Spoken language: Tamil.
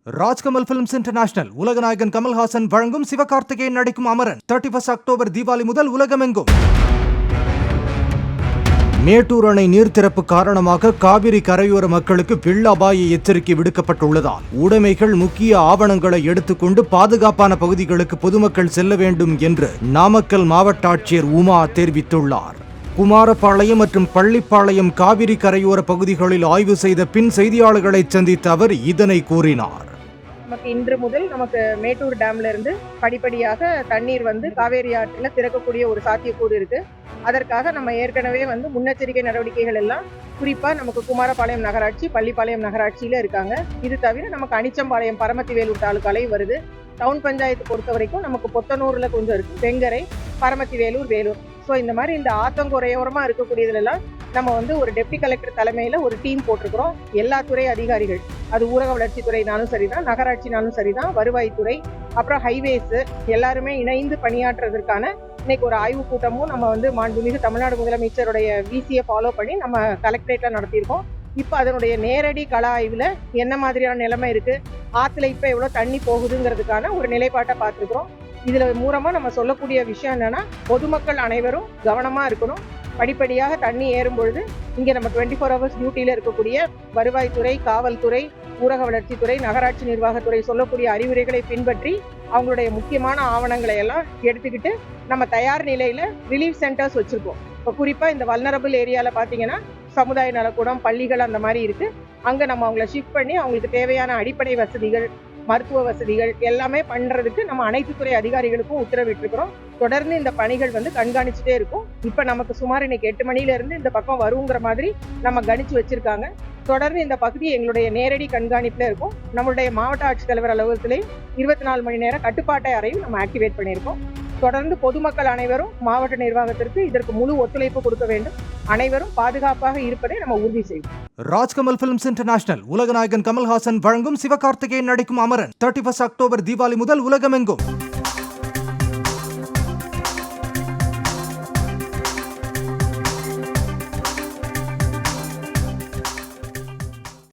ராஜ்கமல் பிலிம்ஸ் இன்டர்நேஷனல் உலகநாயகன் கமல்ஹாசன் வழங்கும் சிவகார்த்திகேயன் நடிக்கும் அமரன் 31 அக்டோபர் தீபாவளி முதல் உலகமெங்கும். மேட்டூர் அணை நீர்த்திறப்பு காரணமாக காவிரி கரையோர மக்களுக்கு வெள்ள அபாய எச்சரிக்கை விடுக்கப்பட்டுள்ளதால் உடைமைகள் முக்கிய ஆவணங்களை எடுத்துக்கொண்டு பாதுகாப்பான பகுதிகளுக்கு பொதுமக்கள் செல்ல வேண்டும் என்று நாமக்கல் மாவட்ட ஆட்சியர் உமா தெரிவித்துள்ளார். குமாரபாளையம் மற்றும் பள்ளிப்பாளையம் காவிரி கரையோர பகுதிகளில் ஆய்வு செய்த பின் செய்தியாளர்களை சந்தித்த அவர் இதனை கூறினார். நமக்கு இன்று முதல் நமக்கு மேட்டூர் டேம்ல இருந்து படிப்படியாக தண்ணீர் காவேரி ஆற்றில் திறக்கக்கூடிய ஒரு சாத்தியக்கூறு இருக்கு. அதற்காக நம்ம ஏற்கனவே முன்னெச்சரிக்கை நடவடிக்கைகள் எல்லாம் குறிப்பா நமக்கு குமாரபாளையம் நகராட்சி, பள்ளிப்பாளையம் நகராட்சியில இருக்காங்க. இது தவிர நமக்கு அனிச்சம்பாளையம், பரமத்தி வேலூர் தாலுகாலையும் வருது. டவுன் பஞ்சாயத்து பொறுத்த வரைக்கும் நமக்கு பொத்தனூர்ல கொஞ்சம் இருக்கு, வெங்கரை, பரமத்தி வேலூர், வேலூர். ஸோ இந்த மாதிரி இந்த ஆத்தங்குறையோரமா இருக்கக்கூடியதுலாம் நம்ம ஒரு டெப்டி கலெக்டர் தலைமையில ஒரு டீம் போட்டிருக்கிறோம். எல்லா துறை அதிகாரிகள், அது ஊரக வளர்ச்சித்துறைனாலும் சரிதான், நகராட்சினாலும் சரிதான், வருவாய்த்துறை, அப்புறம் ஹைவேஸ் எல்லாருமே இணைந்து பணியாற்றுறதுக்கான இன்னைக்கு ஒரு ஆய்வு கூட்டமும் நம்ம மாண்புமிகு தமிழ்நாடு முதலமைச்சருடைய விசியை ஃபாலோ பண்ணி நம்ம கலெக்டரேட்ல நடத்தியிருக்கோம். இப்போ அதனுடைய நேரடி கள ஆய்வுல என்ன மாதிரியான நிலைமை இருக்கு, ஆத்துல இப்ப எவ்வளவு தண்ணி போகுதுங்கிறதுக்கான ஒரு நிலைப்பாட்டை பார்த்துருக்கிறோம். இதுல மூலமா நம்ம சொல்லக்கூடிய விஷயம் என்னன்னா, பொதுமக்கள் அனைவரும் கவனமா இருக்கணும். படிப்படியாக தண்ணி ஏறும் பொழுது இங்க நம்ம 24 ஹவர்ஸ் டியூட்டியில இருக்கக்கூடிய வருவாய்த்துறை, காவல்துறை, ஊரக வளர்ச்சித்துறை, நகராட்சி நிர்வாகத்துறை சொல்லக்கூடிய அறிவுரைகளை பின்பற்றி அவங்களுடைய முக்கியமான ஆவணங்களை எல்லாம் எடுத்துக்கிட்டு நம்ம தயார் நிலையில ரிலீஃப் சென்டர்ஸ் வச்சிருக்கோம். இப்போ குறிப்பா இந்த வல்னரபிள் ஏரியால பாத்தீங்கன்னா சமுதாய நலக்கூடம், பள்ளிகள் அந்த மாதிரி இருக்கு. அங்க நம்ம அவங்களை ஷிஃப்ட் பண்ணி அவங்களுக்கு தேவையான அடிப்படை வசதிகள், மருத்துவ வசதிகள் எல்லாமே பண்றதுக்கு நம்ம அனைத்து துறை அதிகாரிகளுக்கும் உத்தரவிட்டிருக்கிறோம். தொடர்ந்து இந்த பணிகள் கண்காணிச்சுட்டே இருக்கும். இப்ப நமக்கு சுமார் இன்னைக்கு 8 மணில இருந்து இந்த பக்கம் வருங்கிற மாதிரி நம்ம கணிச்சு வச்சிருக்காங்க. தொடர்ந்து இந்த பகுதி எங்களுடைய நேரடி கண்காணிப்புல இருக்கும். நம்மளுடைய மாவட்ட ஆட்சித்தலைவர் அலுவலகத்திலேயும் 24 மணி நேர கட்டுப்பாட்டை அறையும் நம்ம ஆக்டிவேட் பண்ணியிருக்கோம். தொடர்ந்து பொதுமக்கள் அனைவரும் மாவட்ட நிர்வாகத்திற்கு இதற்கு முழு ஒத்துழைப்பு கொடுக்க வேண்டும். அனைவரும் பாதுகாப்பாக இருப்பதை நம்ம உறுதி செய்வோம். ராஜ்கமல் பிலிம்ஸ் இன்டர்நேஷனல் உலகநாயகன் கமல்ஹாசன் வழங்கும் சிவகார்த்திகேயன் நடிக்கும் அமரன் 31 அக்டோபர் தீபாவளி முதல் உலகமெங்கும்.